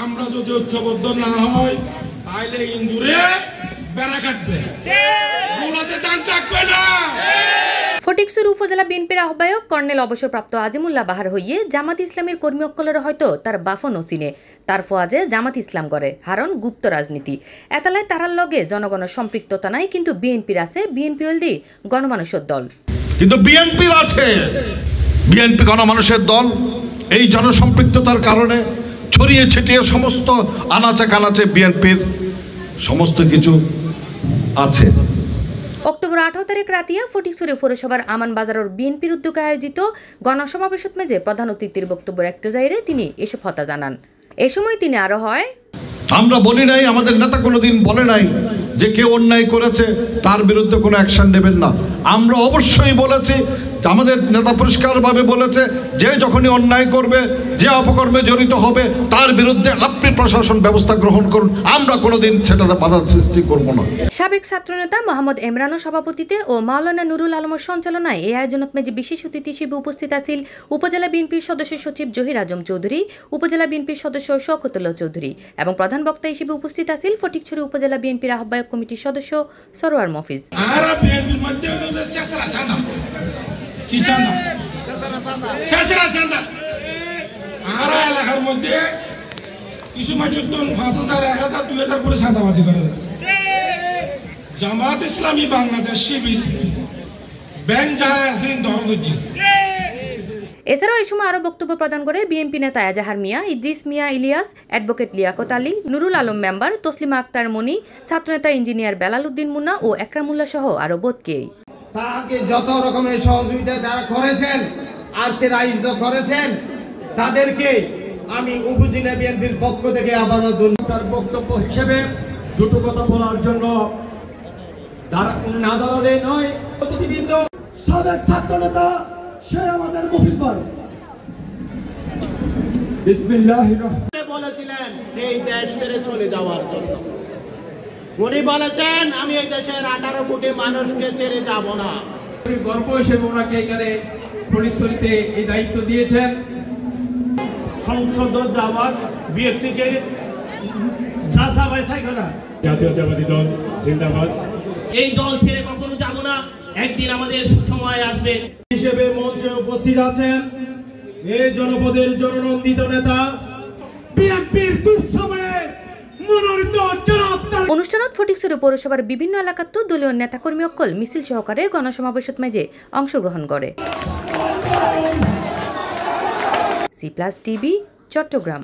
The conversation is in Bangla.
আমরা যদি ঐক্যবদ্ধ না হয় তাহলে ইন্দুরে বেড়া কাটবে, গোলাতে দান থাকবে না। ফটিকছড়ি উপজেলা বিএনপির আহ্বায়ক কর্নেল অবসরপ্রাপ্ত আজিমুল্লাহ বাহার হইয়ে জামাত ইসলামের কর্মী অক্কলের হয়তো তার বাফন ওসিনে তার ফোয়াজে জামাত ইসলাম করে হারণ গুপ্ত রাজনীতি এতালায় তারার লগে জনগণের সম্পৃক্ততা নাই, কিন্তু বিএনপির আছে বিএনপি হলদি গণমানুষের দল, কিন্তু বিএনপির আছে বিএনপি গণমানুষের দল। এই জনসম্পৃক্ততার কারণে ছড়িয়ে ছিটিয়ে সমস্ত আনাচে কানাচে বিএনপির সমস্ত কিছু আছে। অক্টোবর 18 তারিখ রাতিয়া ফটিকছড়ি পৌরসভার আমান বাজারের বিএনপির উদ্যোগে আয়োজিত গণসমাবেশত মেজে প্রধান অতিথির বক্তব্য রাখতে যাইরে তিনি এসব কথা জানান। এ সময় তিনি আরো হয়, আমরা বলি নাই, আমাদের নেতা কোনোদিন বলে নাই যে কেউ অন্যায় করেছে তার বিরুদ্ধে কোনো অ্যাকশন নেবেন না। আমরা অবশ্যই বলেছি, আমাদের নেতা পরিষ্কারভাবে বলেছে যে যখনই অন্যায় করবে, যে অপকর্মে জড়িত হবে তার বিরুদ্ধে আপনি প্রশাসন ব্যবস্থা গ্রহণ করুন, আমরা কোনোদিন সেটাতে বাধার সৃষ্টি করব না। সাবেক ছাত্রনেতা মোহাম্মদ এমরানের সভাপতিতে ও মাওলানা নুরুল আলমের সঞ্চালনায় এই আয়োজনত মেজে বিশেষ অতিথি হিসেবে উপস্থিত আছেন উপজেলা বিএনপির সদস্য সচিব জহির আজম চৌধুরী, উপজেলা বিএনপির সদস্য শওকতুল্লাহ চৌধুরী এবং প্রধান বক্তা হিসেবে উপস্থিত আছেন ফটিকছড়ি উপজেলা বিএনপির আহ্বায়ক কমিটির সদস্য সরোয়ার মফিজ। এলাকার মধ্যে কিছু মানুষ 5,000 1,000 2,000 করে চাঁদাবাজি করে। জামাত ইসলামী বাংলাদেশ শিবির ব্যাংক যায় আছে দখল করছে। এছাড়াও এই সময় আরো বক্তব্য প্রদান করে বিএনপি নেতা এজাহার মিয়া, ইদ্রিস মিয়া ইলিয়াস, অ্যাডভোকেট লিয়াকত আলী, নুরুল আলম মেম্বার, তসলিমা আক্তার মনি, ছাত্রনেতা ইঞ্জিনিয়ার বেলাল উদ্দিন মুন্না ও একরামুল্লাহ সহ আরো বোধকেই তাকে যত রকমের সহযোগিতা যারা করেছেন, আর্থিক আয়োজিত করেছেন, তাদেরকে আমি উপজেলা বিএনপির পক্ষ থেকে আবারও তার বক্তব্য হিসেবে দুটো কথা বলার জন্য না দাঁড়ালে নয়। অতিথিবৃন্দ, সাবেক ছাত্র নেতা সে আমাদের মফিজ ভাই বিসমিল্লাহির রহমানির বলেছিলেন এই দেশ ছেড়ে চলে যাওয়ার জন্য। উনি বলেছেন আমি এই দেশের 18 কোটি মানুষকে ছেড়ে যাব না। গর্ব হিসেবে ওনাকে এখানে ফটিকছড়িতে এই দায়িত্ব দিয়েছেন। সংসদ যাওয়ার ব্যক্তিকে জাতীয়তাবাদী দল জিন্দাবাদ। এই দল ছেড়ে কখনো যাব না, একদিন আমাদের সময় আসবে। হিসেবে মঞ্চে উপস্থিত আছেন এই জনপদের জননন্দিত নেতা বিএনপির দুঃসময়ে মনোনীত জনাব। অনুষ্ঠানত ফটিকছড়ি পৌরসভার বিভিন্ন এলাকাত দলীয় নেতাকর্মী অক্কল মিছিল সহকারে গণসমাবেশত মেজে অংশগ্রহণ করে। C+ TV Chittagong.